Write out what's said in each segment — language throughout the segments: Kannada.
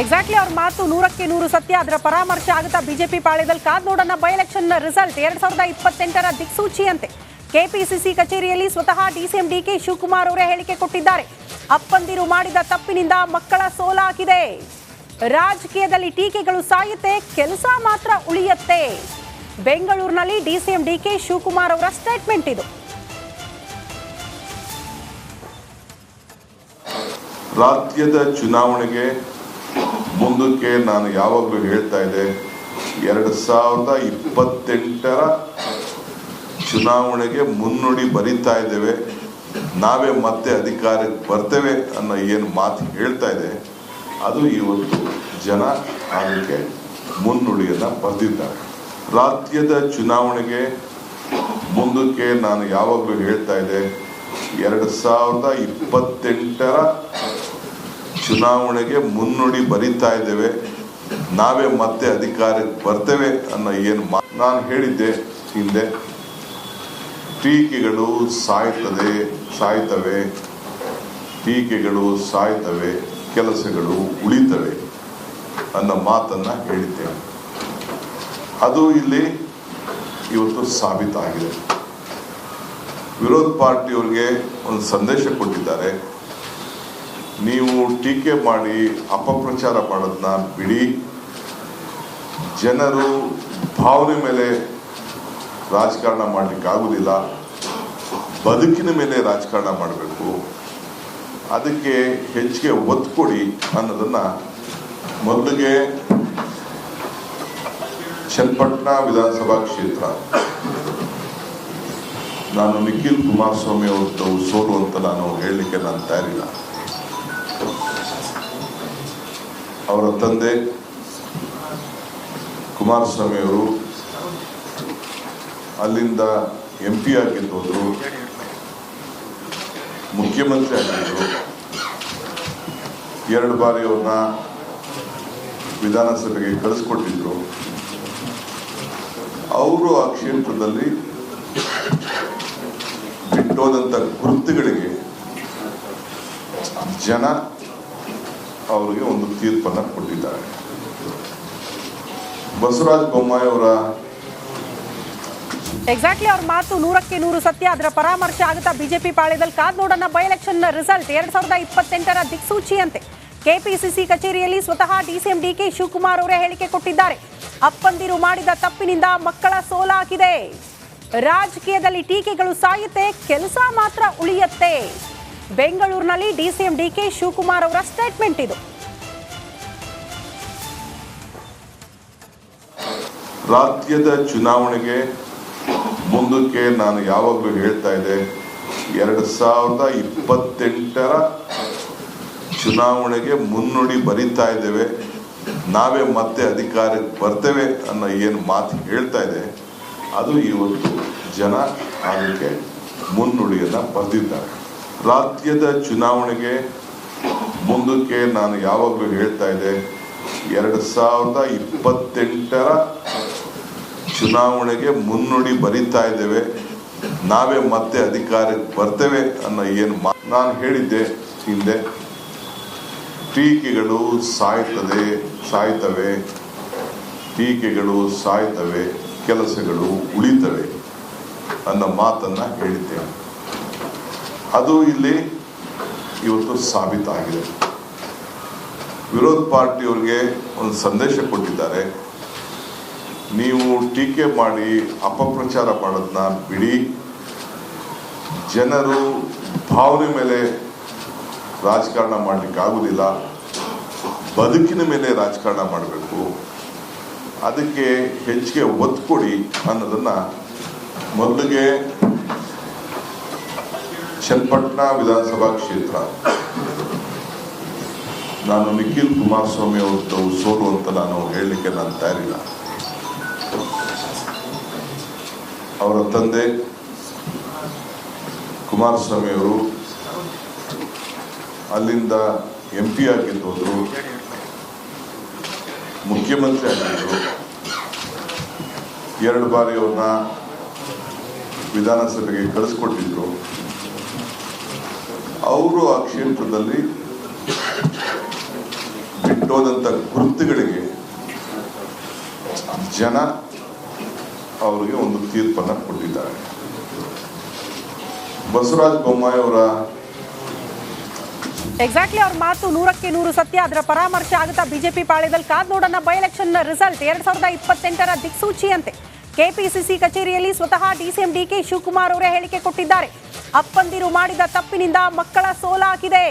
ಎಕ್ಸಾಕ್ಟ್ಲಿ ಅವ್ರ ಮಾತು 100ಕ್ಕೆ 100 ಸತ್ಯ. ಅದರ ಪರಾಮರ್ಶೆ ಆಗುತ್ತಾ ಬಿಜೆಪಿ ಪಾಳ್ಯದಲ್ಲಿ ಕಾದ್ ನೋಡೋಣ. ಬೈ ಎಲೆಕ್ಷನ್ ರಿಸಲ್ಟ್ 2028ರ ದಿಕ್ಸೂಚಿಯಂತೆ ಕೆಪಿಸಿಸಿ ಕಚೇರಿಯಲ್ಲಿ ಸ್ವತಃ ಡಿಸಿಎಂ ಡಿಕೆ ಶಿವಕುಮಾರ್ ಅವರೇ ಹೇಳಿಕೆ ಕೊಟ್ಟಿದ್ದಾರೆ. ಅಪ್ಪಂದಿರು ಮಾಡಿದ ತಪ್ಪಿನಿಂದ ಮಕ್ಕಳ ಸೋಲಾಗಿದೆ. ರಾಜಕೀಯದಲ್ಲಿ ಟೀಕೆಗಳು ಸಾಯುತ್ತೆ, ಕೆಲಸ ಮಾತ್ರ ಉಳಿಯುತ್ತೆ. ಬೆಂಗಳೂರಿನಲ್ಲಿ ಡಿಸಿಎಂ ಡಿಕೆ ಶಿವಕುಮಾರ್ ಅವರ ಸ್ಟೇಟ್ಮೆಂಟ್ ಇದು. ರಾಜ್ಯದ ಚುನಾವಣೆಗೆ ಮುಂದಕ್ಕೆ ನಾನು ಯಾವಾಗಲೂ ಹೇಳ್ತಾ ಇದ್ದೆ, 2028ರ ಚುನಾವಣೆಗೆ ಮುನ್ನುಡಿ ಬರಿತಾ ಇದ್ದೇವೆ, ನಾವೇ ಮತ್ತೆ ಅಧಿಕಾರಕ್ಕೆ ಬರ್ತೇವೆ ಅನ್ನೋ ಏನು ಮಾತು ಹೇಳ್ತಾ ಇದೆ, ಅದು ಇವತ್ತು ಜನ ಅದಕ್ಕೆ ಮುನ್ನುಡಿಯನ್ನು ಬರೆದಿದ್ದಾರೆ. ರಾಜ್ಯದ ಚುನಾವಣೆಗೆ ಮುಂದಕ್ಕೆ ನಾನು ಯಾವಾಗಲೂ ಹೇಳ್ತಾ ಇದ್ದೆ, 2028ರ ಚುನಾವಣೆಗೆ ಮುನ್ನುಡಿ ಬರಿತಾ ಇದ್ದೇವೆ, ನಾವೇ ಮತ್ತೆ ಅಧಿಕಾರಕ್ಕೆ ಬರ್ತೇವೆ ಅನ್ನೋ ಏನು ನಾನು ಹೇಳಿದ್ದೆ ಹಿಂದೆ. ಟೀಕೆಗಳು ಸಾಯ್ತವೆ, ಟೀಕೆಗಳು ಸಾಯ್ತವೆ, ಕೆಲಸಗಳು ಉಳಿತವೆ ಅನ್ನೋ ಮಾತನ್ನ ಹೇಳಿದ್ದೇನೆ. ಅದು ಇಲ್ಲಿ ಇವತ್ತು ಸಾಬೀತಾಗಿದೆ. ವಿರೋಧ ಪಾರ್ಟಿಯವರಿಗೆ ಒಂದು ಸಂದೇಶ ಕೊಟ್ಟಿದ್ದಾರೆ, ನೀವು ಟೀಕೆ ಮಾಡಿ ಅಪಪ್ರಚಾರ ಮಾಡೋದನ್ನ ಬಿಡಿ, ಜನರು ಭಾವನೆ ಮೇಲೆ ರಾಜಕಾರಣ ಮಾಡಲಿಕ್ಕೆ ಆಗುವುದಿಲ್ಲ, ಬದುಕಿನ ಮೇಲೆ ರಾಜಕಾರಣ ಮಾಡಬೇಕು, ಅದಕ್ಕೆ ಹೆಚ್ಚಿಗೆ ಒತ್ತು ಕೊಡಿ ಅನ್ನೋದನ್ನ ಮೊದಲಿಗೆ ಚನ್ನಪಟ್ಟಣ ವಿಧಾನಸಭಾ ಕ್ಷೇತ್ರ ನಾನು ನಿಖಿಲ್ ಕುಮಾರಸ್ವಾಮಿ ಅವ್ರದ್ದು ಸೋಲು ಅಂತ ನಾನು ಹೇಳಲಿಕ್ಕೆ ನಾನು ತಯಾರಿಲ್ಲ. ಅವರ ತಂದೆ ಕುಮಾರಸ್ವಾಮಿ ಅವರು ಅಲ್ಲಿಂದ MP ಆಗಿದ್ದೋದ್ರು, ಮುಖ್ಯಮಂತ್ರಿ ಆಗಿದ್ರು, 2 ಬಾರಿ ಅವ್ರನ್ನ ವಿಧಾನಸಭೆಗೆ ಕಳಿಸ್ಕೊಟ್ಟಿದ್ರು. ಅವರು ಆ ಕ್ಷೇತ್ರದಲ್ಲಿ ಬಿಟ್ಟೋದಂತ ಗುರುತುಗಳಿಗೆ ಜನ ಅವರಿಗೆ ಒಂದು ತೀರ್ಪನ್ನ ಕೊಟ್ಟಿದ್ದಾರೆ. ಬಸವರಾಜ ಬೊಮ್ಮಾಯಿ ಅವರ ಎಕ್ಸಾಕ್ಟ್ಲಿ ಅವ್ರ ಮಾತು 100ಕ್ಕೆ 100 ಸತ್ಯ. ಅದರ ಪರಾಮರ್ಶೆ ಆಗುತ್ತಾ ಬಿಜೆಪಿ ಪಾಳ್ಯದಲ್ಲಿ ಕಾದ್ ನೋಡೋಣ. ಬೈ ಎಲೆಕ್ಷನ್ ರಿಸಲ್ಟ್ 2028ರ ದಿಕ್ಸೂಚಿಯಂತೆ ಕೆಪಿಸಿಸಿ ಕಚೇರಿಯಲ್ಲಿ ಸ್ವತಃ ಡಿಸಿಎಂ ಡಿಕೆ ಶಿವಕುಮಾರ್ ಅವರೇ ಹೇಳಿಕೆ ಕೊಟ್ಟಿದ್ದಾರೆ. ಅಪ್ಪಂದಿರು ಮಾಡಿದ ತಪ್ಪಿನಿಂದ ಮಕ್ಕಳ ಸೋಲಾಗಿದೆ. ರಾಜಕೀಯದಲ್ಲಿ ಟೀಕೆಗಳು ಸಾಯುತ್ತೆ, ಕೆಲಸ ಮಾತ್ರ ಉಳಿಯುತ್ತೆ. ಬೆಂಗಳೂರಿನಲ್ಲಿ ಡಿಸಿಎಂ ಡಿಕೆ ಶಿವಕುಮಾರ್ ಅವರ ಸ್ಟೇಟ್ಮೆಂಟ್ ಇದು. ರಾಜ್ಯದ ಚುನಾವಣೆಗೆ ಮುಂದಕ್ಕೆ ನಾನು ಯಾವಾಗಲೂ ಹೇಳ್ತಾ ಇದ್ದೆ, 2028ರ ಚುನಾವಣೆಗೆ ಮುನ್ನುಡಿ ಬರಿತಾ ಇದ್ದೇವೆ, ನಾವೇ ಮತ್ತೆ ಅಧಿಕಾರಕ್ಕೆ ಬರ್ತೇವೆ ಅನ್ನೋ ಏನು ಮಾತು ಹೇಳ್ತಾ ಇದೆ, ಅದು ಇವತ್ತು ಜನ ಅದಕ್ಕೆ ಮುನ್ನುಡಿಯನ್ನು ಬರೆದಿದ್ದಾರೆ. ರಾಜ್ಯದ ಚುನಾವಣೆಗೆ ಮುಂದಕ್ಕೆ ನಾನು ಯಾವಾಗಲೂ ಹೇಳ್ತಾ ಇದ್ದೆ, 2028ರ ಚುನಾವಣೆಗೆ ಮುನ್ನುಡಿ ಬರಿತಾ ಇದ್ದೇವೆ, ನಾವೇ ಮತ್ತೆ ಅಧಿಕಾರಕ್ಕೆ ಬರ್ತೇವೆ ಅನ್ನೋ ಏನು ನಾನು ಹೇಳಿದ್ದೆ ಹಿಂದೆ. ಟೀಕೆಗಳು ಸಾಯ್ತವೆ, ಟೀಕೆಗಳು ಸಾಯ್ತವೆ, ಕೆಲಸಗಳು ಉಳಿತವೆ ಅನ್ನೋ ಮಾತನ್ನ ಹೇಳಿದ್ದೇನೆ. ಅದು ಇಲ್ಲಿ ಇವತ್ತು ಸಾಬೀತಾಗಿದೆ. ವಿರೋಧ ಪಾರ್ಟಿಯವರಿಗೆ ಒಂದು ಸಂದೇಶ ಕೊಟ್ಟಿದ್ದಾರೆ, ನೀವು ಟೀಕೆ ಮಾಡಿ ಅಪಪ್ರಚಾರ ಮಾಡೋದನ್ನ ಬಿಡಿ, ಜನರು ಭಾವನೆ ಮೇಲೆ ರಾಜಕಾರಣ ಮಾಡಲಿಕ್ಕೆ ಆಗುವುದಿಲ್ಲ, ಬದುಕಿನ ಮೇಲೆ ರಾಜಕಾರಣ ಮಾಡಬೇಕು, ಅದಕ್ಕೆ ಹೆಚ್ಚಿಗೆ ಒತ್ತು ಕೊಡಿ ಅನ್ನೋದನ್ನ ಮೊದಲಿಗೆ ಚನ್ನಪಟ್ಟಣ ವಿಧಾನಸಭಾ ಕ್ಷೇತ್ರ ನಾನು ನಿಖಿಲ್ ಕುಮಾರಸ್ವಾಮಿ ಅವ್ರದ್ದು ಸೋಲು ಅಂತ ನಾನು ಹೇಳಲಿಕ್ಕೆ ನಾನು ತಯಾರಿಲ್ಲ. ಅವರ ತಂದೆ ಕುಮಾರಸ್ವಾಮಿ ಅವರು ಅಲ್ಲಿಂದ MP ಆಗಿದ್ದೋದ್ರು, ಮುಖ್ಯಮಂತ್ರಿ ಆಗಿದ್ರು, 2 ಬಾರಿ ಅವ್ರನ್ನ ವಿಧಾನಸಭೆಗೆ ಕಳಿಸ್ಕೊಟ್ಟಿದ್ರು. ಅವರು ಆ ಕ್ಷೇತ್ರದಲ್ಲಿ ಬಿಟ್ಟೋದಂಥ ಗುರುತುಗಳಿಗೆ ಜನ ಅವರಿಗೆ ಒಂದು ತೀರ್ಪನ್ನು ಕೊಟ್ಟಿದ್ದಾರೆ. ಬಸವರಾಜ ಬೊಮ್ಮಾಯಿ ಅವರ ಎಕ್ಸಾಕ್ಟ್ಲಿ ಅವ್ರ ಮಾತು 100% ಸತ್ಯ. ಅದರ ಪರಾಮರ್ಶೆ ಆಗುತ್ತಾ ಬಿಜೆಪಿ ಪಾಳ್ಯದಲ್ಲಿ ಕಾದ್ ನೋಡೋಣ. ಬೈ ಎಲೆಕ್ಷನ್ ರಿಸಲ್ಟ್ 2028ರ ದಿಕ್ಸೂಚಿಯಂತೆ ಕೆಪಿಸಿಸಿ ಕಚೇರಿಯಲ್ಲಿ ಸ್ವತಃ ಡಿಸಿಎಂ ಡಿಕೆ ಶಿವಕುಮಾರ್ ಅವರೇ ಹೇಳಿಕೆ ಕೊಟ್ಟಿದ್ದಾರೆ. ಅಪ್ಪಂದಿರು ಮಾಡಿದ ತಪ್ಪಿನಿಂದ ಮಕ್ಕಳ ಸೋಲಾಗಿದೆ.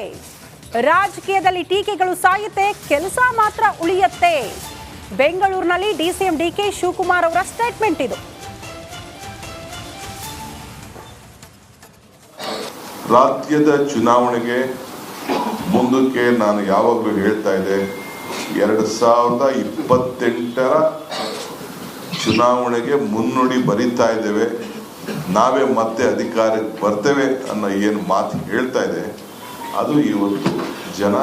ರಾಜಕೀಯದಲ್ಲಿ ಟೀಕೆಗಳು ಸಾಯುತ್ತೆ, ಕೆಲಸ ಮಾತ್ರ ಉಳಿಯುತ್ತೆ. ಬೆಂಗಳೂರಿನಲ್ಲಿ ಡಿಸಿಎಂ ಡಿಕೆ ಶಿವಕುಮಾರ್ ಅವರ ಸ್ಟೇಟ್ಮೆಂಟ್ ಇದು. ರಾಜ್ಯದ ಚುನಾವಣೆಗೆ ಮುಂದಕ್ಕೆ ನಾನು ಯಾವಾಗಲೂ ಹೇಳ್ತಾ ಇದ್ದೆ, 2028ರ ಚುನಾವಣೆಗೆ ಮುನ್ನುಡಿ ಬರಿತಾ ಇದ್ದೇವೆ, ನಾವೇ ಮತ್ತೆ ಅಧಿಕಾರಕ್ಕೆ ಬರ್ತೇವೆ ಅನ್ನೋ ಏನು ಮಾತು ಹೇಳ್ತಾ ಇದೆ, ಅದು ಇವತ್ತು ಜನ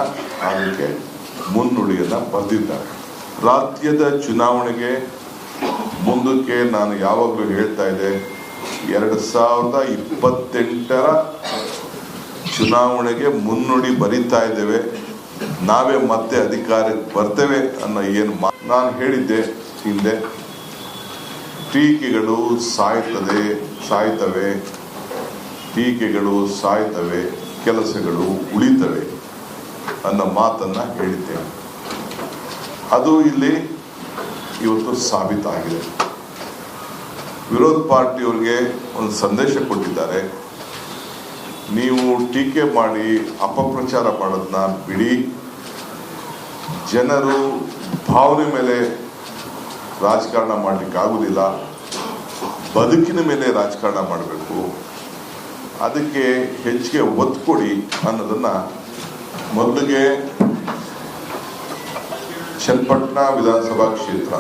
ಅದಕ್ಕೆ ಮುನ್ನುಡಿಯನ್ನು ಬರೆದಿದ್ದಾರೆ. ರಾಜ್ಯದ ಚುನಾವಣೆಗೆ ಮುಂದಕ್ಕೆ ನಾನು ಯಾವಾಗಲೂ ಹೇಳ್ತಾ ಇದ್ದೆ, 2028ರ ಚುನಾವಣೆಗೆ ಮುನ್ನುಡಿ ಬರಿತಾ ಇದ್ದೇವೆ, ನಾವೇ ಮತ್ತೆ ಅಧಿಕಾರಕ್ಕೆ ಬರ್ತೇವೆ ಅನ್ನೋ ಏನು ನಾನು ಹೇಳಿದ್ದೆ ಹಿಂದೆ. ಟೀಕೆಗಳು ಸಾಯ್ತವೆ, ಟೀಕೆಗಳು ಸಾಯ್ತವೆ, ಕೆಲಸಗಳು ಉಳಿತವೆ ಅನ್ನೋ ಮಾತನ್ನ ಹೇಳಿದ್ದೆ. ಅದು ಇಲ್ಲಿ ಇವತ್ತು ಸಾಬೀತಾಗಿದೆ. ವಿರೋಧ ಪಾರ್ಟಿಯವರಿಗೆ ಒಂದು ಸಂದೇಶ ಕೊಟ್ಟಿದ್ದಾರೆ, ನೀವು ಟೀಕೆ ಮಾಡಿ ಅಪಪ್ರಚಾರ ಮಾಡೋದನ್ನ ಬಿಡಿ, ಜನರು ಭಾವನೆ ಮೇಲೆ ರಾಜಕಾರಣ ಮಾಡಲಿಕ್ಕಾಗುವುದಿಲ್ಲ, ಬದುಕಿನ ಮೇಲೆ ರಾಜಕಾರಣ ಮಾಡಬೇಕು, ಅದಕ್ಕೆ ಹೆಚ್ಚಿಗೆ ಒತ್ತು ಕೊಡಿ ಅನ್ನೋದನ್ನ ಮೊದಲಿಗೆ ಚನ್ನಪಟ್ಟಣ ವಿಧಾನಸಭಾ ಕ್ಷೇತ್ರ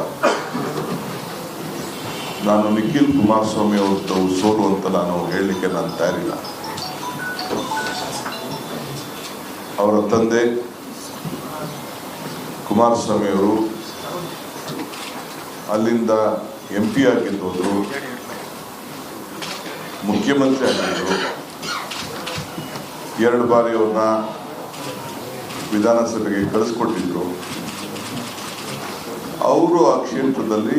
ನಾನು ನಿಖಿಲ್ ಕುಮಾರಸ್ವಾಮಿ ಅವ್ರದ್ದು ಸೋಲು ಅಂತ ನಾನು ಹೇಳಲಿಕ್ಕೆ ನಾನು ತಯಾರಿಲ್ಲ. ಅವರ ತಂದೆ ಕುಮಾರಸ್ವಾಮಿ ಅವರು ಅಲ್ಲಿಂದ MP ಆಗಿದ್ದವರು, ಮುಖ್ಯಮಂತ್ರಿ ಆಗಿದ್ದರು, 2 ಬಾರಿ ಅವ್ರನ್ನ ವಿಧಾನಸಭೆಗೆ ಕಳಿಸ್ಕೊಟ್ಟಿದ್ರು. ಅವರು ಆ ಕ್ಷೇತ್ರದಲ್ಲಿ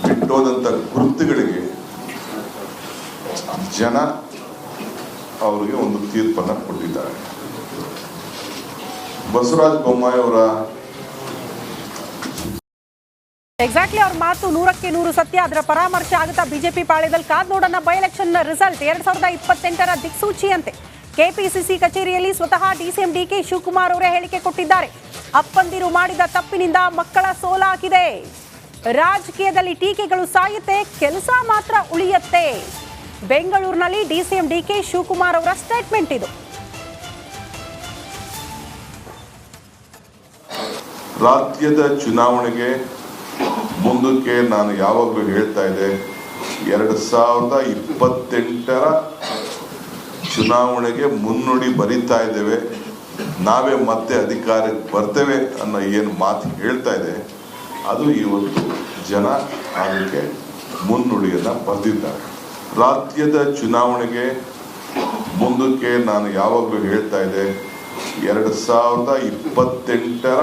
ಬಿಟ್ಟೋದಂಥ ಗುರುತುಗಳಿಗೆ ಜನ ಅವರಿಗೆ ಒಂದು ತೀರ್ಪನ್ನು ಕೊಟ್ಟಿದ್ದಾರೆ. ಬಸವರಾಜ ಬೊಮ್ಮಾಯಿ ಅವರ ಎಕ್ಸಾಕ್ಟ್ಲಿ ಅವ್ರ ಮಾತು 100% ಸತ್ಯ. ಅದರ ಪರಾಮರ್ಶೆ ಆಗುತ್ತಾ ಬಿಜೆಪಿ ಪಾಳ್ಯದಲ್ಲಿ ಕಾದ್ ನೋಡೋಣ. ಬೈ ಎಲೆಕ್ಷನ್ ರಿಸಲ್ಟ್ 2028ರ ದಿಕ್ಸೂಚಿಯಂತೆ ಕೆಪಿಸಿಸಿ ಕಚೇರಿಯಲ್ಲಿ ಸ್ವತಃ ಡಿಸಿಎಂ ಡಿಕೆ ಶಿವಕುಮಾರ್ ಅವರೇ ಹೇಳಿಕೆ ಕೊಟ್ಟಿದ್ದಾರೆ. ಅಪ್ಪಂದಿರು ಮಾಡಿದ ತಪ್ಪಿನಿಂದ ಮಕ್ಕಳ ಸೋಲಾಗಿದೆ. ರಾಜಕೀಯದಲ್ಲಿ ಟೀಕೆಗಳು ಸಾಯುತ್ತೆ, ಕೆಲಸ ಮಾತ್ರ ಉಳಿಯುತ್ತೆ. ಬೆಂಗಳೂರಿನಲ್ಲಿ ಡಿಸಿಎಂ ಡಿಕೆ ಶಿವಕುಮಾರ್ ಅವರ ಸ್ಟೇಟ್ಮೆಂಟ್ ಇದು. ರಾಜ್ಯದ ಚುನಾವಣೆಗೆ ಮುಂದಕ್ಕೆ ನಾನು ಯಾವಾಗಲೂ ಹೇಳ್ತಾ ಇದ್ದೆ, 2028ರ ಚುನಾವಣೆಗೆ ಮುನ್ನುಡಿ ಬರಿತಾ ಇದ್ದೇವೆ, ನಾವೇ ಮತ್ತೆ ಅಧಿಕಾರಕ್ಕೆ ಬರ್ತೇವೆ ಅನ್ನೋ ಏನು ಮಾತು ಹೇಳ್ತಾ ಇದೆ, ಅದು ಇವತ್ತು ಜನ ಅದಕ್ಕೆ ಮುನ್ನುಡಿಯನ್ನು ಬರೆದಿದ್ದಾರೆ. ರಾಜ್ಯದ ಚುನಾವಣೆಗೆ ಮುಂದಕ್ಕೆ ನಾನು ಯಾವಾಗಲೂ ಹೇಳ್ತಾ ಇದ್ದೆ, 2028ರ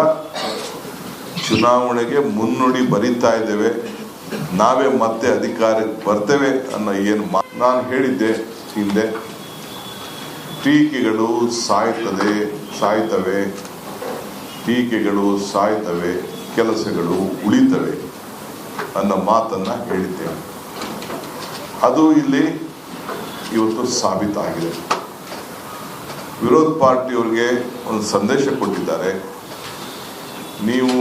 ಚುನಾವಣೆಗೆ ಮುನ್ನುಡಿ ಬರಿತಾ ಇದ್ದೇವೆ, ನಾವೇ ಮತ್ತೆ ಅಧಿಕಾರಕ್ಕೆ ಬರ್ತೇವೆ ಅನ್ನೋ ಏನು ನಾನು ಹೇಳಿದ್ದೆ ಹಿಂದೆ. ಟೀಕೆಗಳು ಸಾಯ್ತವೆ, ಟೀಕೆಗಳು ಸಾಯ್ತವೆ, ಕೆಲಸಗಳು ಉಳಿತವೆ ಅನ್ನೋ ಮಾತನ್ನ ಹೇಳಿದ್ದೆ. ಅದು ಇಲ್ಲಿ ಇವತ್ತು ಸಾಬೀತಾಗಿದೆ. ವಿರೋಧ ಪಾರ್ಟಿಯವರಿಗೆ ಒಂದು ಸಂದೇಶ ಕೊಟ್ಟಿದ್ದಾರೆ, ನೀವು